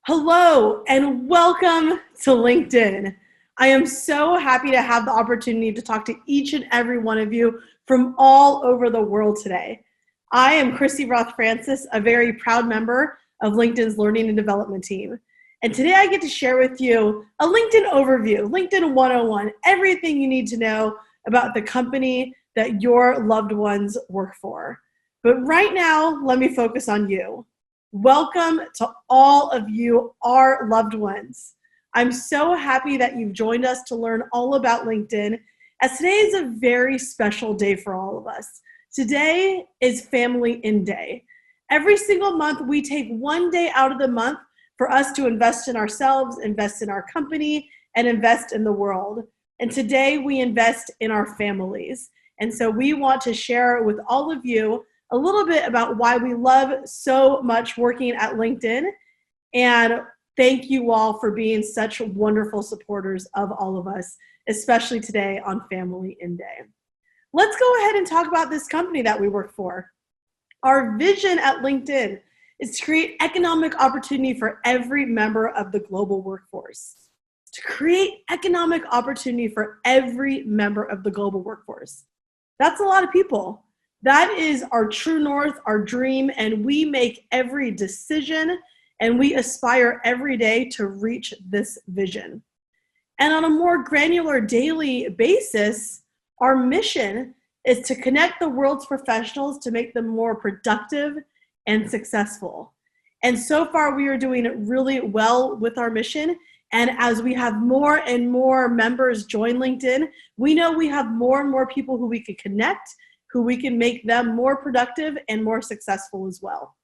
Hello and welcome to LinkedIn. I am so happy to have the opportunity to talk to each and every one of you from all over the world today. I am Christy Roth Francis, a very proud member of LinkedIn's Learning and Development team. And today I get to share with you a LinkedIn overview, LinkedIn 101, everything you need to know about the company that your loved ones work for. But right now, let me focus on you. Welcome to all of you, our loved ones. I'm so happy that you've joined us to learn all about LinkedIn, as today is a very special day for all of us. Today is Family In Day. Every single month, we take one day out of the month for us to invest in ourselves, invest in our company, and invest in the world. And today we invest in our families. And so we want to share with all of you a little bit about why we love so much working at LinkedIn. And thank you all for being such wonderful supporters of all of us, especially today on Family In Day. Let's go ahead and talk about this company that we work for. Our vision at LinkedIn is to create economic opportunity for every member of the global workforce. To create economic opportunity for every member of the global workforce. That's a lot of people. That is our true north, our dream, and we make every decision and we aspire every day to reach this vision. And on a more granular daily basis, our mission is to connect the world's professionals to make them more productive and successful. And so far, we are doing really well with our mission. And as we have more and more members join LinkedIn, we know we have more and more people who we can connect, who we can make them more productive and more successful as well.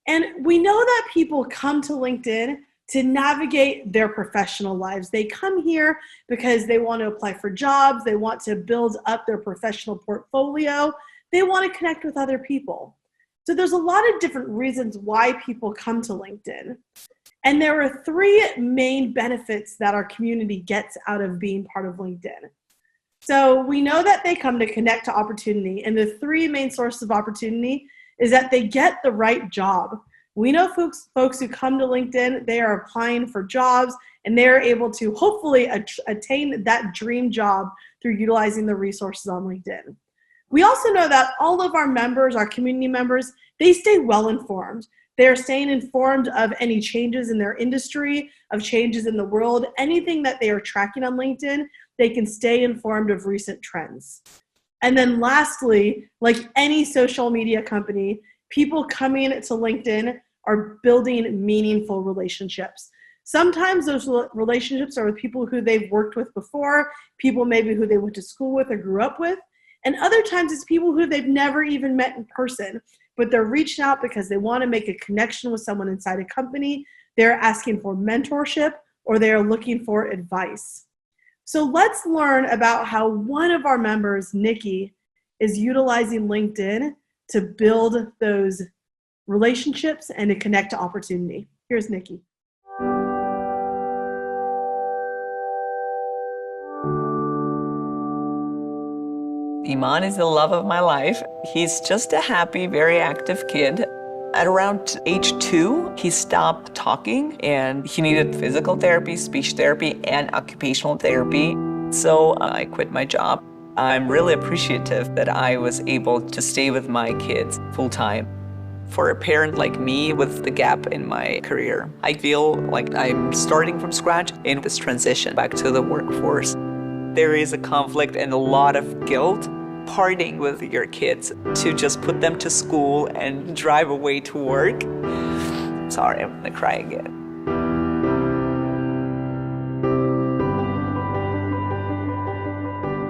And we know that people come to LinkedIn to navigate their professional lives. They come here because they want to apply for jobs, they want to build up their professional portfolio, they want to connect with other people. So there's a lot of different reasons why people come to LinkedIn. And there are three main benefits that our community gets out of being part of LinkedIn. So we know that they come to connect to opportunity, and the three main sources of opportunity is that they get the right job. We know folks who come to LinkedIn, they are applying for jobs, and they're able to hopefully attain that dream job through utilizing the resources on LinkedIn. We also know that all of our members, our community members, they stay well informed. They're staying informed of any changes in their industry, of changes in the world, anything that they are tracking on LinkedIn. They can stay informed of recent trends. And then lastly, like any social media company, people coming to LinkedIn are building meaningful relationships. Sometimes those relationships are with people who they've worked with before, people maybe who they went to school with or grew up with, and other times it's people who they've never even met in person, but they're reaching out because they want to make a connection with someone inside a company, they're asking for mentorship, or they're looking for advice. So let's learn about how one of our members, Nikki, is utilizing LinkedIn to build those relationships and to connect to opportunity. Here's Nikki. Iman is the love of my life. He's just a happy, very active kid. At around age 2, he stopped talking and he needed physical therapy, speech therapy, and occupational therapy. So I quit my job. I'm really appreciative that I was able to stay with my kids full time. For a parent like me with the gap in my career, I feel like I'm starting from scratch in this transition back to the workforce. There is a conflict and a lot of guilt parting with your kids to just put them to school and drive away to work. Sorry, I'm gonna cry again.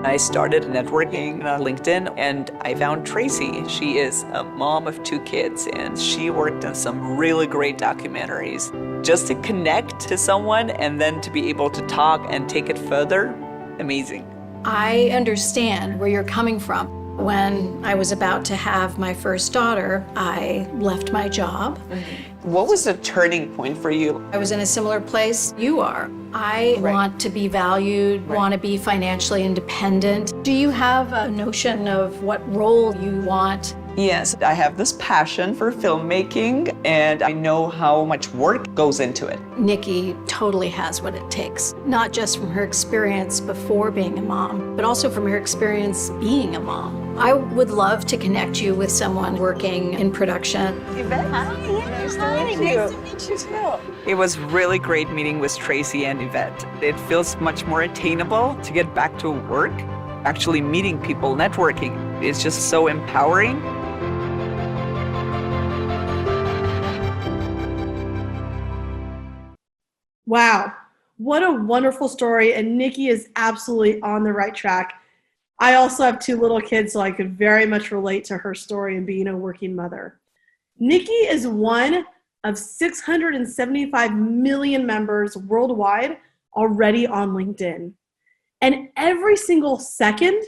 I started networking on LinkedIn and I found Tracy. She is a mom of 2 kids and she worked on some really great documentaries. Just to connect to someone and then to be able to talk and take it further, amazing. I understand where you're coming from. When I was about to have my first daughter, I left my job. What was the turning point for you? I was in a similar place you are. I want to be valued, want to be financially independent. Do you have a notion of what role you want Yes, I have this passion for filmmaking, and I know how much work goes into it. Nikki totally has what it takes, not just from her experience before being a mom, but also from her experience being a mom. I would love to connect you with someone working in production. Yvette, nice to meet you too. It was really great meeting with Tracy and Yvette. It feels much more attainable to get back to work. Actually meeting people, networking, is just so empowering. Wow, what a wonderful story, and Nikki is absolutely on the right track. I also have 2 little kids, so I could very much relate to her story and being a working mother. Nikki is one of 675 million members worldwide already on LinkedIn. And every single second,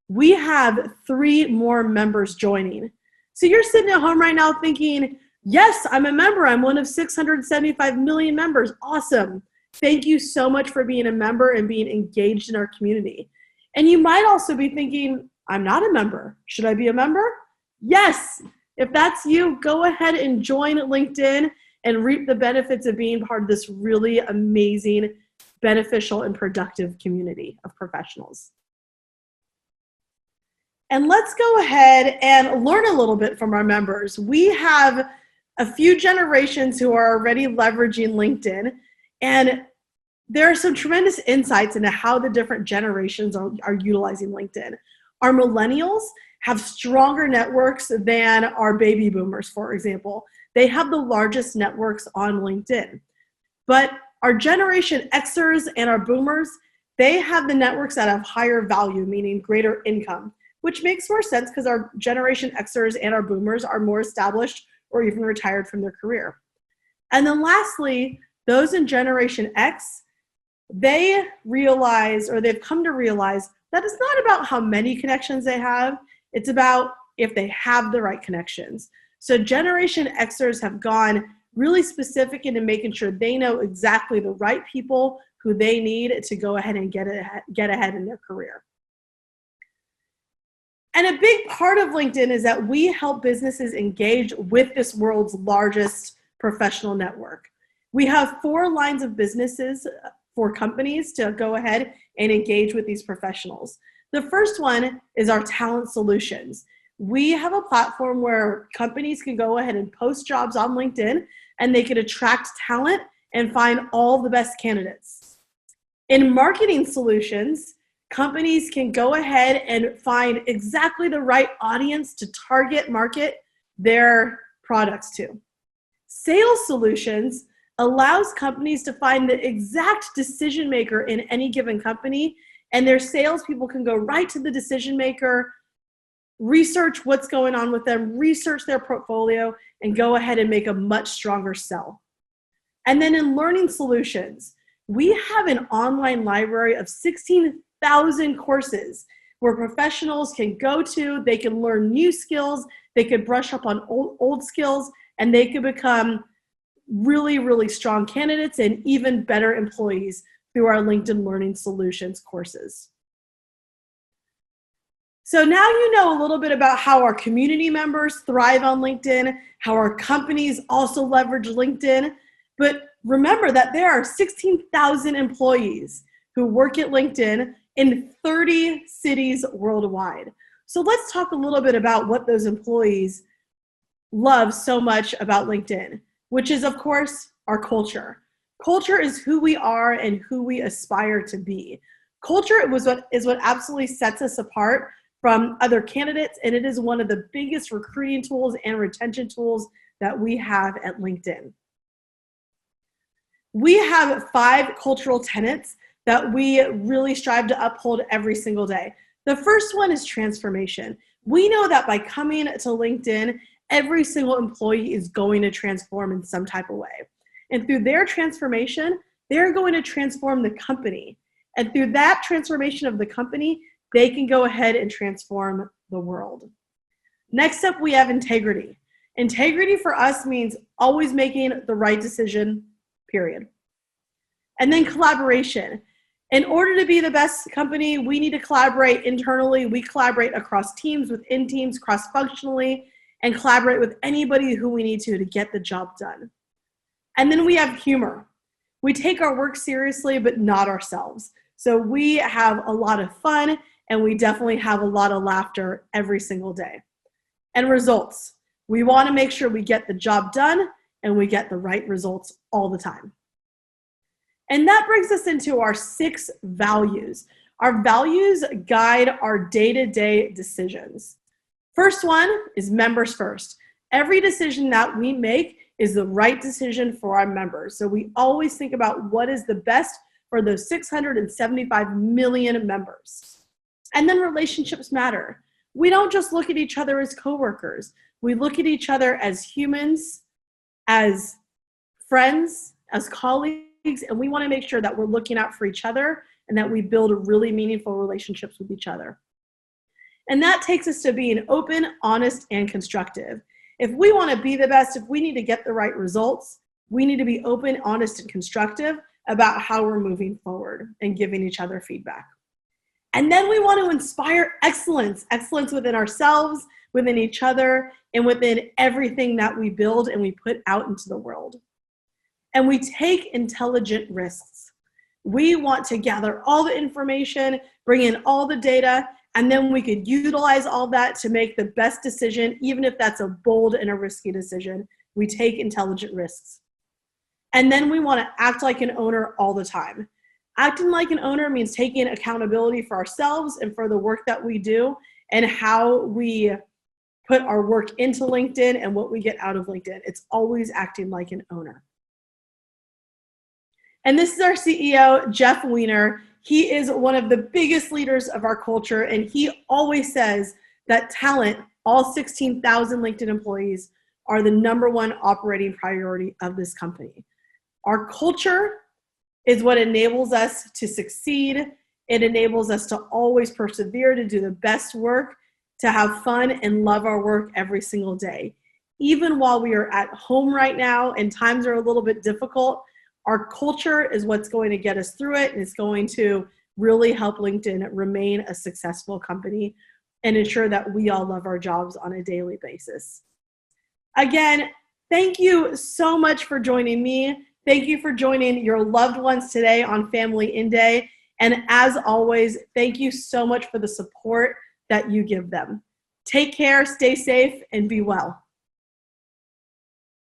we have 3 more members joining. So you're sitting at home right now thinking, yes, I'm a member. I'm one of 675 million members. Awesome. Thank you so much for being a member and being engaged in our community. And you might also be thinking, I'm not a member. Should I be a member? Yes. If that's you, go ahead and join LinkedIn and reap the benefits of being part of this really amazing, beneficial, and productive community of professionals. And let's go ahead and learn a little bit from our members. We have a few generations who are already leveraging LinkedIn, and there are some tremendous insights into how the different generations are utilizing LinkedIn. Our millennials have stronger networks than our baby boomers, for example. They have the largest networks on LinkedIn. But our Generation Xers and our boomers, they have the networks that have higher value, meaning greater income, which makes more sense because our Generation Xers and our boomers are more established or even retired from their career. And then lastly, those in Generation X, they realize, or they've come to realize, that it's not about how many connections they have, it's about if they have the right connections. So Generation Xers have gone really specific into making sure they know exactly the right people who they need to go ahead and get ahead in their career. And a big part of LinkedIn is that we help businesses engage with this world's largest professional network. We have 4 lines of businesses for companies to go ahead and engage with these professionals. The first one is our talent solutions. We have a platform where companies can go ahead and post jobs on LinkedIn, and they can attract talent and find all the best candidates. In marketing solutions, companies can go ahead and find exactly the right audience to target market their products to. Sales solutions allows companies to find the exact decision maker in any given company, and their salespeople can go right to the decision maker, research what's going on with them, research their portfolio, and go ahead and make a much stronger sell. And then in learning solutions, we have an online library of 16,000 courses where professionals can go to, they can learn new skills, they could brush up on old skills, and they could become really, really strong candidates and even better employees through our LinkedIn Learning Solutions courses. So now you know a little bit about how our community members thrive on LinkedIn, how our companies also leverage LinkedIn. But remember that there are 16,000 employees who work at LinkedIn in 30 cities worldwide. So let's talk a little bit about what those employees love so much about LinkedIn, which is, of course, our culture. Culture is who we are and who we aspire to be. Culture is what absolutely sets us apart from other candidates, and it is one of the biggest recruiting tools and retention tools that we have at LinkedIn. We have 5 cultural tenets that we really strive to uphold every single day. The first one is transformation. We know that by coming to LinkedIn, every single employee is going to transform in some type of way. And through their transformation, they're going to transform the company. And through that transformation of the company, they can go ahead and transform the world. Next up, we have integrity. Integrity for us means always making the right decision, period. And then collaboration. In order to be the best company, we need to collaborate internally. We collaborate across teams, within teams, cross-functionally, and collaborate with anybody who we need to get the job done. And then we have humor. We take our work seriously, but not ourselves. So we have a lot of fun, and we definitely have a lot of laughter every single day. And results. We want to make sure we get the job done, and we get the right results all the time. And that brings us into our 6 values. Our values guide our day-to-day decisions. First one is members first. Every decision that we make is the right decision for our members. So we always think about what is the best for those 675 million members. And then relationships matter. We don't just look at each other as coworkers. We look at each other as humans, as friends, as colleagues, and we want to make sure that we're looking out for each other and that we build really meaningful relationships with each other. And that takes us to being open, honest, and constructive. If we want to be the best, if we need to get the right results, we need to be open, honest, and constructive about how we're moving forward and giving each other feedback. And then we want to inspire excellence, excellence within ourselves, within each other, and within everything that we build and we put out into the world. And we take intelligent risks. We want to gather all the information, bring in all the data, and then we could utilize all that to make the best decision, even if that's a bold and a risky decision. We take intelligent risks. And then we want to act like an owner all the time. Acting like an owner means taking accountability for ourselves and for the work that we do and how we put our work into LinkedIn and what we get out of LinkedIn. It's always acting like an owner. And this is our CEO, Jeff Weiner. He is one of the biggest leaders of our culture, and he always says that talent, all 16,000 LinkedIn employees, are the #1 operating priority of this company. Our culture is what enables us to succeed. It enables us to always persevere, to do the best work, to have fun and love our work every single day. Even while we are at home right now and times are a little bit difficult, our culture is what's going to get us through it, and it's going to really help LinkedIn remain a successful company and ensure that we all love our jobs on a daily basis. Again, thank you so much for joining me. Thank you for joining your loved ones today on Family In Day. And as always, thank you so much for the support that you give them. Take care, stay safe, and be well.